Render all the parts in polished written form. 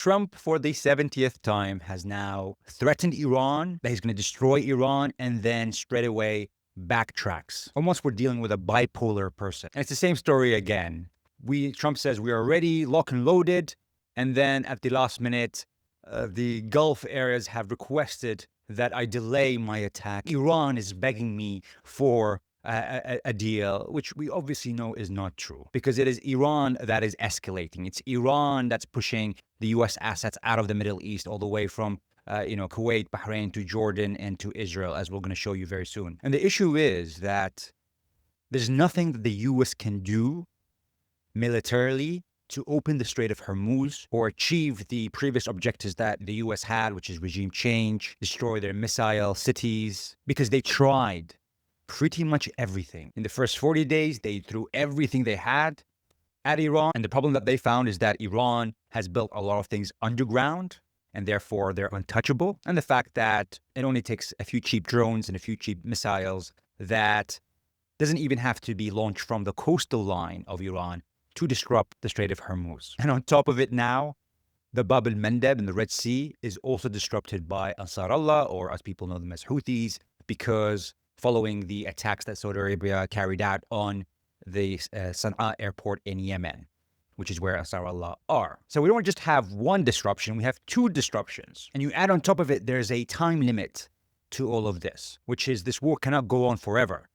Trump, for the 70th time, has now threatened Iran that he's going to destroy Iran and then straight away backtracks. Almost we're dealing with a bipolar person. And it's the same story again. Trump says we are ready, lock and loaded. And then at the last minute, the Gulf areas have requested that I delay my attack. Iran is begging me for a deal, which we obviously know is not true, because it is Iran that is escalating. It's Iran that's pushing the U.S. assets out of the Middle East, all the way from Kuwait, Bahrain, to Jordan, and to Israel, as we're going to show you very soon. And the issue is that there's nothing that the U.S. can do militarily to open the Strait of Hormuz or achieve the previous objectives that the U.S. had, which is regime change, destroy their missile cities, because they tried pretty much everything. In the first 40 days, they threw everything they had at Iran. And the problem that they found is that Iran has built a lot of things underground, and therefore they're untouchable. And the fact that it only takes a few cheap drones and a few cheap missiles that doesn't even have to be launched from the coastal line of Iran to disrupt the Strait of Hormuz. And on top of it now, the el-Mandeb in the Red Sea is also disrupted by Ansar Allah, or as people know them as Houthis, because following the attacks that Saudi Arabia carried out on the Sana'a airport in Yemen, which is where Ansar Allah are. So we don't just have one disruption, we have two disruptions. And you add on top of it, there's a time limit to all of this, which is this war cannot go on forever.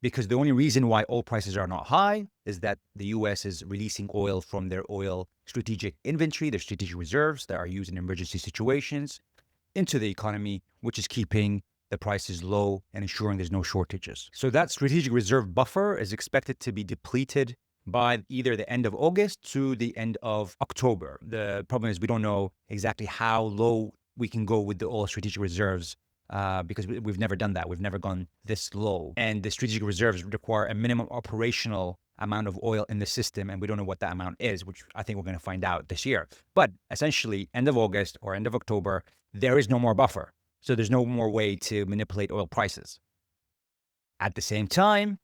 Because the only reason why oil prices are not high is that the U.S. is releasing oil from their oil strategic inventory, their strategic reserves that are used in emergency situations, into the economy, which is keeping the prices low and ensuring there's no shortages. So that strategic reserve buffer is expected to be depleted by either the end of August to the end of October. The problem is we don't know exactly how low we can go with the oil strategic reserves, because we've never done that. We've never gone this low. And the strategic reserves require a minimum operational amount of oil in the system, and we don't know what that amount is, which I think we're going to find out this year. But essentially, end of August or end of October, there is no more buffer. So there's no more way to manipulate oil prices. At the same time,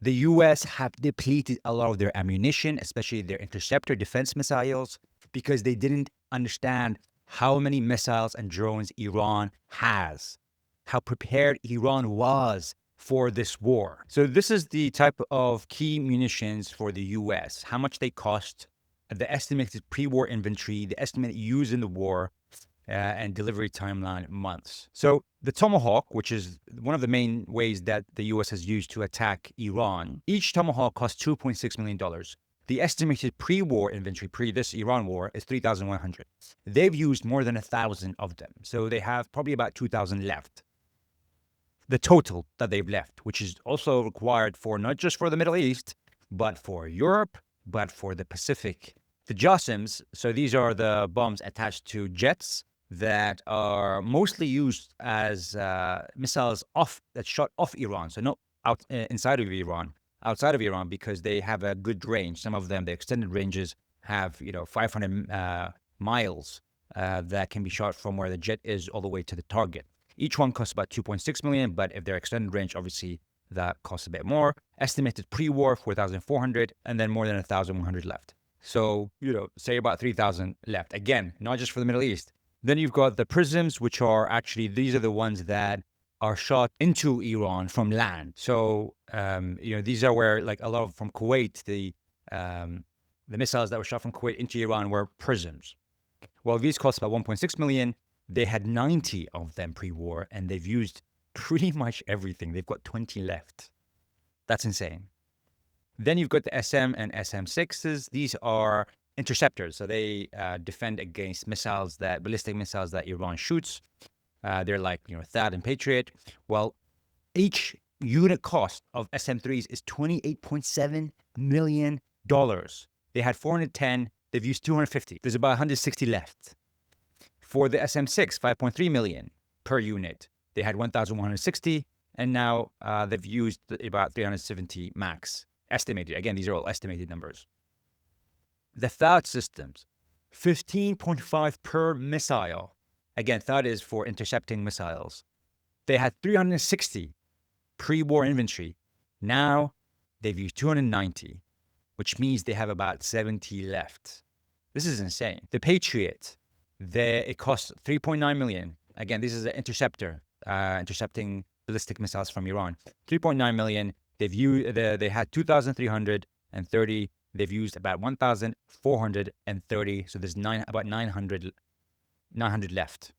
the U.S. have depleted a lot of their ammunition, especially their interceptor defense missiles, because they didn't understand how many missiles and drones Iran has, how prepared Iran was for this war. So this is the type of key munitions for the U.S., how much they cost, the estimated pre-war inventory, the estimated used in the war, and delivery timeline months. So the Tomahawk, which is one of the main ways that the U.S. has used to attack Iran, each Tomahawk costs $2.6 million. The estimated pre-war inventory, pre this Iran war, is 3,100. They've used more than 1,000 of them. So they have probably about 2,000 left. The total that they've left, which is also required for not just for the Middle East, but for Europe, but for the Pacific. The JASSMs, so these are the bombs attached to jets that are mostly used as missiles that shot off Iran. So not out inside of Iran, outside of Iran, because they have a good range. Some of them, the extended ranges have 500 miles that can be shot from where the jet is all the way to the target. Each one costs about 2.6 million, but if they're extended range, obviously that costs a bit more. Estimated pre-war 4,400, and then more than 1,100 left. So say about 3,000 left. Again, not just for the Middle East. Then you've got the prisms, which are actually, these are the ones that are shot into Iran from land. So, these are where, like a lot of from Kuwait, the missiles that were shot from Kuwait into Iran were prisms. Well, these cost about 1.6 million. They had 90 of them pre-war, and they've used pretty much everything. They've got 20 left. That's insane. Then you've got the SM and SM6s. These are interceptors. So they defend against ballistic missiles that Iran shoots. They're like, THAAD and Patriot. Well, each unit cost of SM3s is $28.7 million. They had 410. They've used 250. There's about 160 left. For the SM6, 5.3 million per unit. They had 1,160, and now they've used about 370 max. Estimated. Again, these are all estimated numbers. The THAAD systems, 15.5 per missile. Again, THAAD is for intercepting missiles. They had 360 pre-war inventory. Now they've used 290, which means they have about 70 left. This is insane. The Patriot, it costs 3.9 million. Again, this is an interceptor, intercepting ballistic missiles from Iran. 3.9 million. They had 2,330. They've used about 1,430. So there's about 900 left.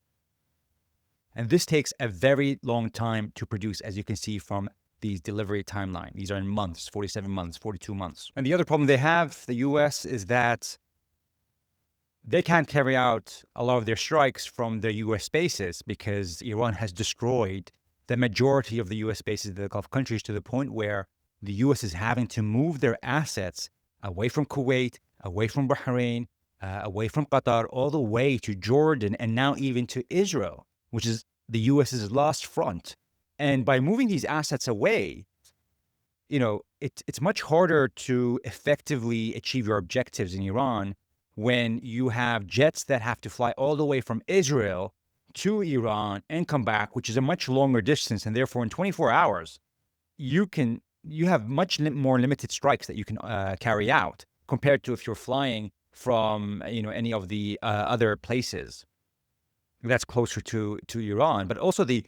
And this takes a very long time to produce, as you can see from these delivery timeline. These are in months, 47 months, 42 months. And the other problem they have, the US, is that they can't carry out a lot of their strikes from their US bases because Iran has destroyed the majority of the US bases in the Gulf countries to the point where the US is having to move their assets away from Kuwait, away from Bahrain, away from Qatar, all the way to Jordan, and now even to Israel, which is the US's last front. And by moving these assets away, it's much harder to effectively achieve your objectives in Iran when you have jets that have to fly all the way from Israel to Iran and come back, which is a much longer distance. And therefore, in 24 hours, you have much more limited strikes that you can carry out compared to if you're flying from any of the other places that's closer to Iran. But also what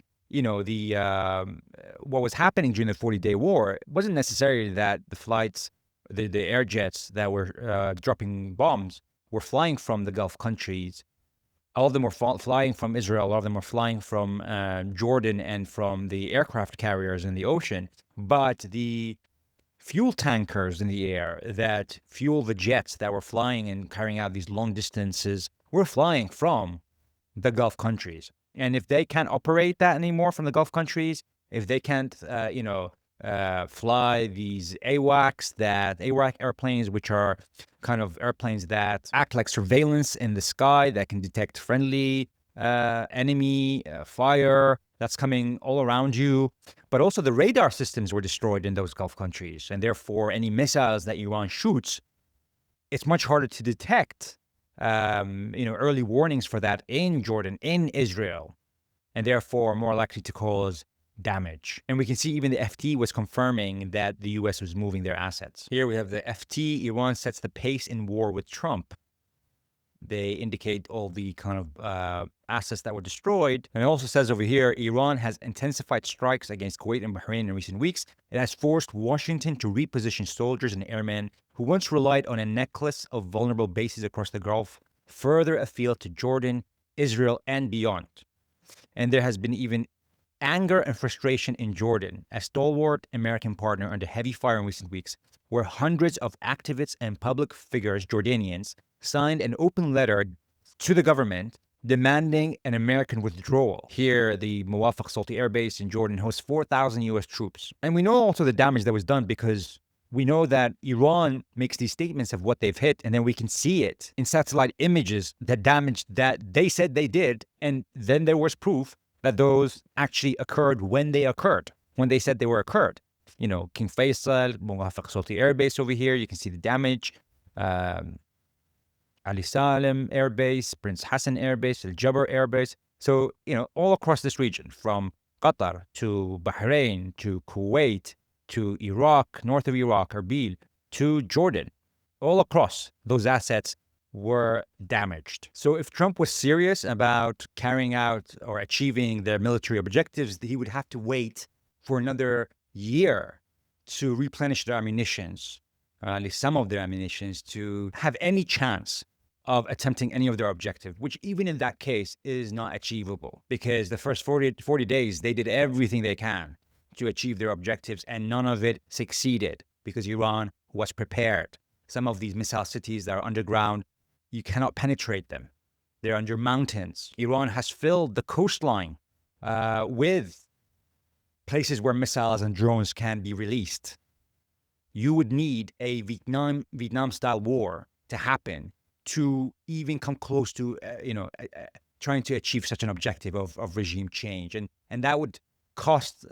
was happening during the 40-day war, it wasn't necessarily that the flights, the air jets that were dropping bombs were flying from the Gulf countries. All of them were flying from Israel. A lot of them were flying from Jordan and from the aircraft carriers in the ocean. But the fuel tankers in the air that fuel the jets that were flying and carrying out these long distances were flying from the Gulf countries. And if they can't operate that anymore from the Gulf countries, if they can't, fly these AWACS airplanes, which are kind of airplanes that act like surveillance in the sky, that can detect friendly enemy fire that's coming all around you. But also the radar systems were destroyed in those Gulf countries. And therefore, any missiles that Iran shoots, it's much harder to detect early warnings for that in Jordan, in Israel, and therefore more likely to cause damage. And we can see even the FT was confirming that the US was moving their assets. Here we have the FT. Iran sets the pace in war with Trump. They indicate all the kind of assets that were destroyed. And it also says over here, Iran has intensified strikes against Kuwait and Bahrain in recent weeks. It has forced Washington to reposition soldiers and airmen who once relied on a necklace of vulnerable bases across the Gulf, further afield to Jordan, Israel, and beyond. And there has been even anger and frustration in Jordan, a stalwart American partner under heavy fire in recent weeks, where hundreds of activists and public figures, Jordanians, signed an open letter to the government demanding an American withdrawal. Here, the Muwafaq Salti Air Base in Jordan hosts 4,000 US troops. And we know also the damage that was done because we know that Iran makes these statements of what they've hit, and then we can see it in satellite images, the damage that they said they did. And then there was proof that those actually occurred when they said they were occurred. King Faisal, Muwafaq Salti Air Base over here, you can see the damage. Ali Salem Air Base, Prince Hassan Air Base, Al Jabr Air Base. So, all across this region, from Qatar to Bahrain to Kuwait to Iraq, north of Iraq, Erbil, to Jordan, all across those assets were damaged. So if Trump was serious about carrying out or achieving their military objectives, he would have to wait for another year to replenish their ammunitions, or at least some of their ammunitions, to have any chance of attempting any of their objective, which even in that case is not achievable, because the first 40 days, they did everything they can to achieve their objectives, and none of it succeeded because Iran was prepared. Some of these missile cities that are underground, you cannot penetrate them. They're under mountains. Iran has filled the coastline with places where missiles and drones can be released. You would need a Vietnam-style war to happen to even come close to, trying to achieve such an objective of regime change. And that would cost,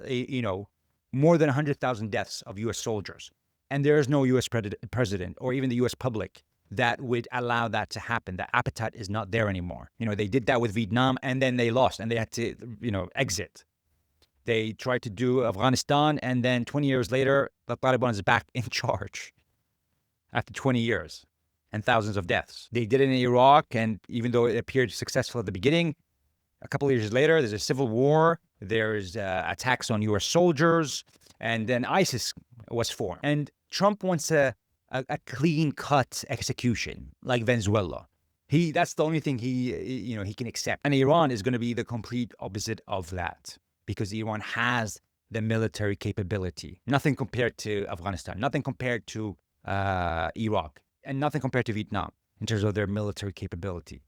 more than 100,000 deaths of U.S. soldiers. And there is no U.S. president or even the U.S. public that would allow that to happen. The appetite is not there anymore. They did that with Vietnam, and then they lost, and they had to, exit. They tried to do Afghanistan, and then 20 years later, the Taliban is back in charge after 20 years. and thousands of deaths. They did it in Iraq, and even though it appeared successful at the beginning, a couple of years later, there's a civil war, there's attacks on US soldiers, and then ISIS was formed. And Trump wants a clean-cut execution, like Venezuela. That's the only thing he can accept. And Iran is going to be the complete opposite of that, because Iran has the military capability. Nothing compared to Afghanistan, nothing compared to Iraq, and nothing compared to Vietnam in terms of their military capability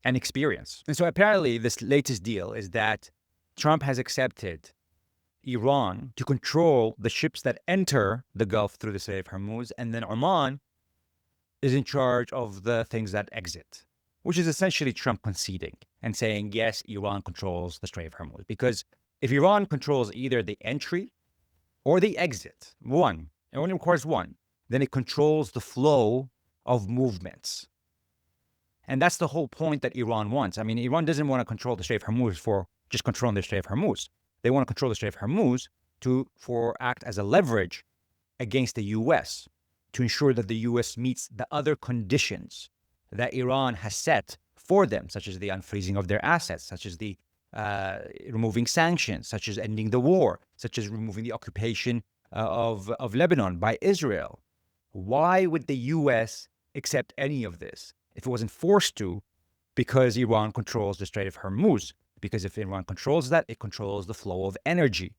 and experience. And so apparently this latest deal is that Trump has accepted Iran to control the ships that enter the Gulf through the Strait of Hormuz, and then Oman is in charge of the things that exit, which is essentially Trump conceding and saying, yes, Iran controls the Strait of Hormuz. Because if Iran controls either the entry or the exit, it only requires one, then it controls the flow of movements. And that's the whole point that Iran wants. I mean, Iran doesn't want to control the Strait of Hormuz for just controlling the Strait of Hormuz. They want to control the Strait of Hormuz for act as a leverage against the U.S. to ensure that the U.S. meets the other conditions that Iran has set for them, such as the unfreezing of their assets, such as the removing sanctions, such as ending the war, such as removing the occupation of Lebanon by Israel. Why would the U.S. accept any of this if it wasn't forced to? Because Iran controls the Strait of Hormuz. Because if Iran controls that, it controls the flow of energy.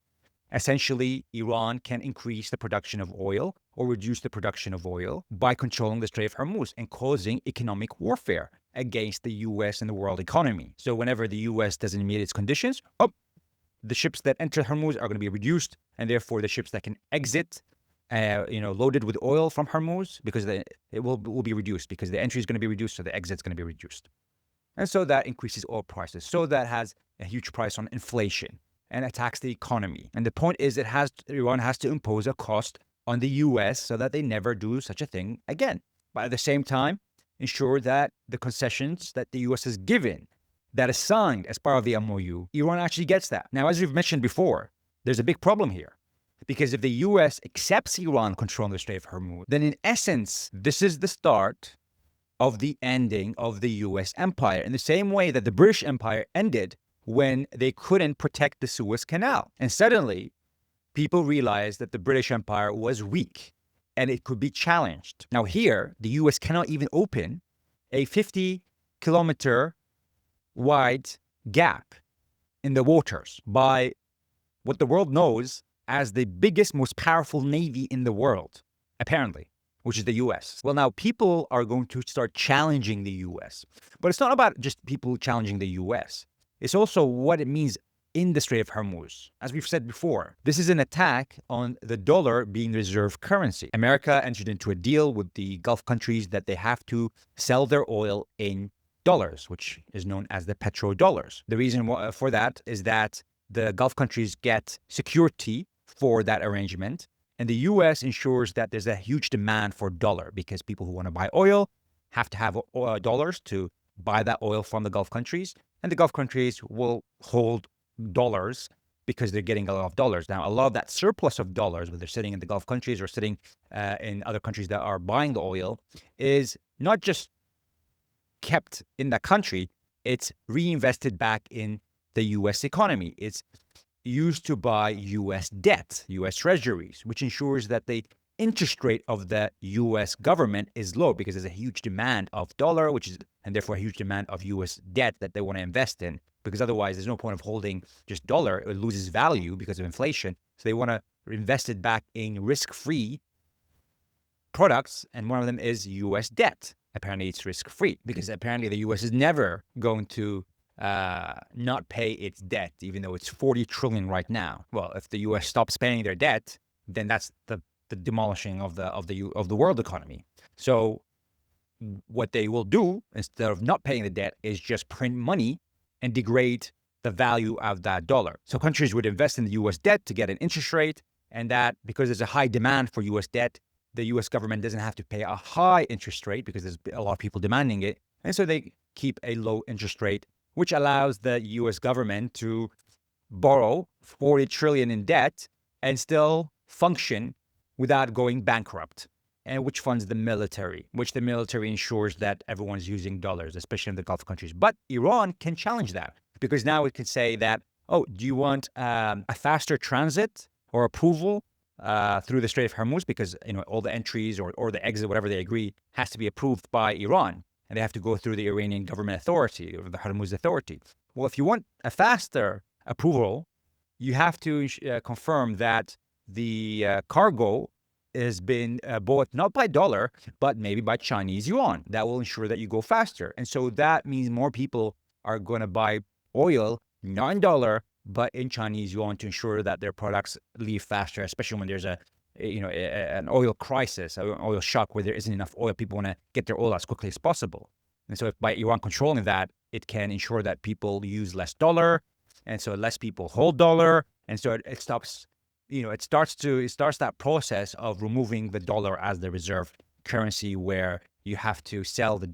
Essentially, Iran can increase the production of oil or reduce the production of oil by controlling the Strait of Hormuz and causing economic warfare against the U.S. and the world economy. So whenever the U.S. doesn't meet its conditions, the ships that enter Hormuz are going to be reduced, and therefore the ships that can exit, loaded with oil from Hormuz, because it will be reduced, because the entry is going to be reduced, so the exit is going to be reduced. And so that increases oil prices. So that has a huge price on inflation and attacks the economy. And the point is, Iran has to impose a cost on the U.S. so that they never do such a thing again. But at the same time, ensure that the concessions that the U.S. has given, that is signed as part of the MOU, Iran actually gets that. Now, as we've mentioned before, there's a big problem here. Because if the U.S. accepts Iran controlling the Strait of Hormuz, then in essence, this is the start of the ending of the U.S. empire, in the same way that the British Empire ended when they couldn't protect the Suez Canal. And suddenly, people realized that the British Empire was weak and it could be challenged. Now here, the U.S. cannot even open a 50-kilometer wide gap in the waters by what the world knows as the biggest, most powerful navy in the world, apparently, which is the U.S. Well, now people are going to start challenging the U.S. But it's not about just people challenging the U.S. It's also what it means in the Strait of Hormuz. As we've said before, this is an attack on the dollar being the reserve currency. America entered into a deal with the Gulf countries that they have to sell their oil in dollars, which is known as the petrodollars. The reason for that is that the Gulf countries get security for that arrangement, and the U.S. ensures that there's a huge demand for dollar, because people who want to buy oil have to have dollars to buy that oil from the Gulf countries, and the Gulf countries will hold dollars because they're getting a lot of dollars. Now, a lot of that surplus of dollars, whether sitting in the Gulf countries or sitting in other countries that are buying the oil, is not just kept in that country, it's reinvested back in the U.S. economy. It's used to buy U.S. debt, U.S. treasuries, which ensures that the interest rate of the U.S. government is low, because there's a huge demand of dollar, and therefore a huge demand of U.S. debt that they want to invest in, because otherwise there's no point of holding just dollar. It loses value because of inflation. So they want to invest it back in risk-free products, and one of them is U.S. debt. Apparently it's risk-free, because apparently the U.S. is never going to not pay its debt, even though it's 40 trillion right now. Well, if the U.S. stops paying their debt, then that's the demolishing of the world economy. So what they will do, instead of not paying the debt, is just print money and degrade the value of that dollar. So countries would invest in the U.S. debt to get an interest rate, and that, because there's a high demand for U.S. debt, the U.S. government doesn't have to pay a high interest rate because there's a lot of people demanding it. And so they keep a low interest rate, which allows the U.S. government to borrow 40 trillion in debt and still function without going bankrupt. and which funds the military, which the military ensures that everyone's using dollars, especially in the Gulf countries. But Iran can challenge that because now it can say that, oh, do you want a faster transit or approval through the Strait of Hormuz? Because all the entries or the exit, whatever they agree, has to be approved by Iran, and they have to go through the Iranian government authority or the Hormuz authority. Well, if you want a faster approval, you have to confirm that the cargo has been bought not by dollar, but maybe by Chinese yuan. That will ensure that you go faster. And so that means more people are going to buy oil, not in dollar, but in Chinese yuan to ensure that their products leave faster, especially when there's an oil crisis, an oil shock where there isn't enough oil. People want to get their oil as quickly as possible. And so if by Iran controlling that, it can ensure that people use less dollar. And so less people hold dollar. And so it stops, it starts that process of removing the dollar as the reserve currency, where you have to sell the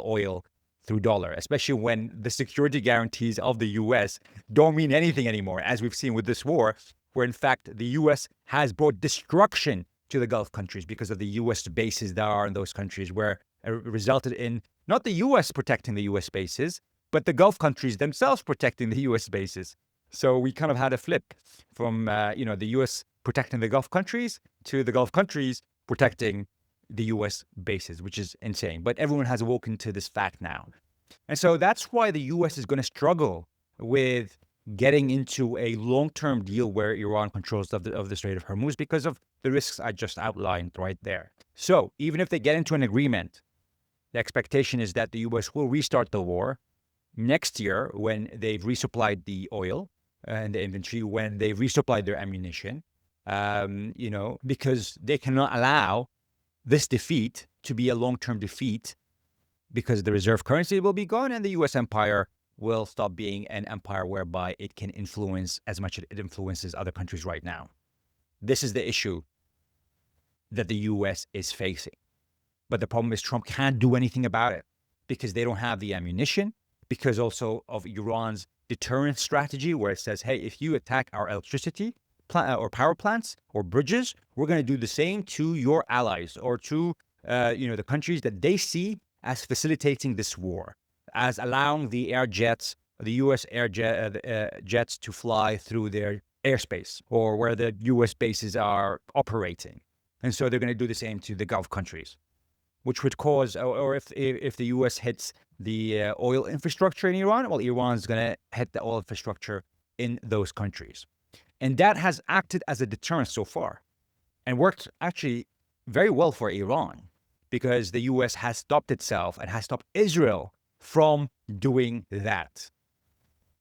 oil through dollar, especially when the security guarantees of the U.S. don't mean anything anymore, as we've seen with this war, where in fact the U.S. has brought destruction to the Gulf countries because of the U.S. bases that are in those countries, where it resulted in not the U.S. protecting the U.S. bases, but the Gulf countries themselves protecting the U.S. bases. So we kind of had a flip from, the U.S. protecting the Gulf countries to the Gulf countries protecting the U.S. bases, which is insane. But everyone has awoken to this fact now. And so that's why the U.S. is going to struggle with getting into a long-term deal where Iran controls the Strait of Hormuz because of the risks I just outlined right there. So even if they get into an agreement, the expectation is that the U.S. will restart the war next year when they've resupplied the oil and the inventory, when they've resupplied their ammunition, because they cannot allow this defeat to be a long-term defeat, because the reserve currency will be gone and the U.S. empire will stop being an empire whereby it can influence as much as it influences other countries right now. This is the issue that the U.S. is facing. But the problem is Trump can't do anything about it because they don't have the ammunition, because also of Iran's deterrence strategy, where it says, hey, if you attack our electricity or power plants or bridges, we're going to do the same to your allies or to the countries that they see as facilitating this war, as allowing the U.S. jets to fly through their airspace or where the U.S. bases are operating. And so they're going to do the same to the Gulf countries, which would cause, or if the U.S. hits the oil infrastructure in Iran, well, Iran's going to hit the oil infrastructure in those countries. And that has acted as a deterrent so far and worked actually very well for Iran, because the U.S. has stopped itself and has stopped Israel from doing that.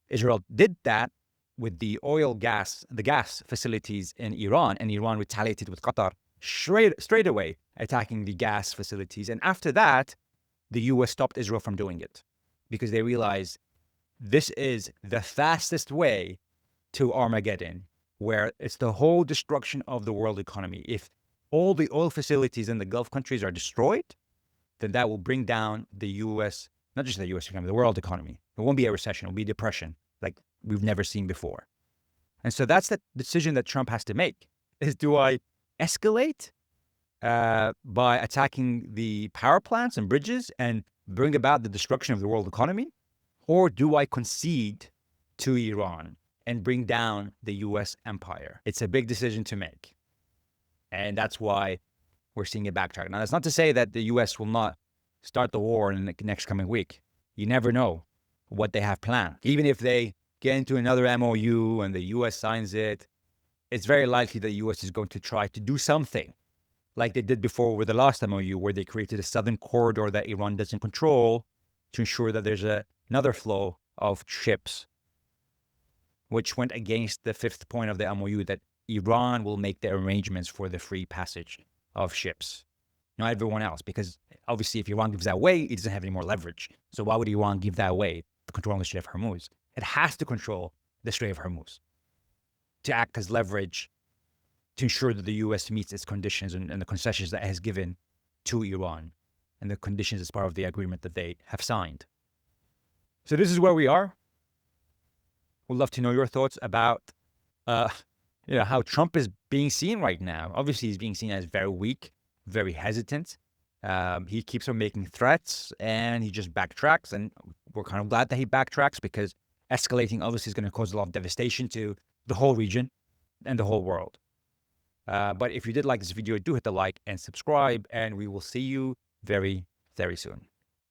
Israel did that with the gas facilities in Iran, and Iran retaliated with Qatar straight away, attacking the gas facilities. And after that, the U.S. stopped Israel from doing it because they realized this is the fastest way to Armageddon, where it's the whole destruction of the world economy. If all the oil facilities in the Gulf countries are destroyed, then that will bring down the U.S., not just the U.S. economy, the world economy. It won't be a recession. It will be depression like we've never seen before. And so that's the decision that Trump has to make, is do I escalate by attacking the power plants and bridges and bring about the destruction of the world economy? Or do I concede to Iran and bring down the U.S. empire? It's a big decision to make. And that's why we're seeing a backtrack. Now, that's not to say that the U.S. will not start the war in the next coming week. You never know what they have planned. Even if they get into another MOU and the U.S. signs it, it's very likely the U.S. is going to try to do something like they did before with the last MOU, where they created a southern corridor that Iran doesn't control to ensure that there's another flow of ships, which went against the fifth point of the MOU, that Iran will make the arrangements for the free passage of ships, not everyone else, because obviously if Iran gives that away, it doesn't have any more leverage. So why would Iran give that away, to control the Strait of Hormuz? It has to control the Strait of Hormuz to act as leverage to ensure that the U.S. meets its conditions and the concessions that it has given to Iran, and the conditions as part of the agreement that they have signed. So this is where we are. We'd love to know your thoughts about how Trump is being seen right now. Obviously, he's being seen as very weak, very hesitant. He keeps on making threats and he just backtracks. And we're kind of glad that he backtracks, because escalating obviously is going to cause a lot of devastation to the whole region and the whole world. But if you did like this video, do hit the like and subscribe, and we will see you very, very soon.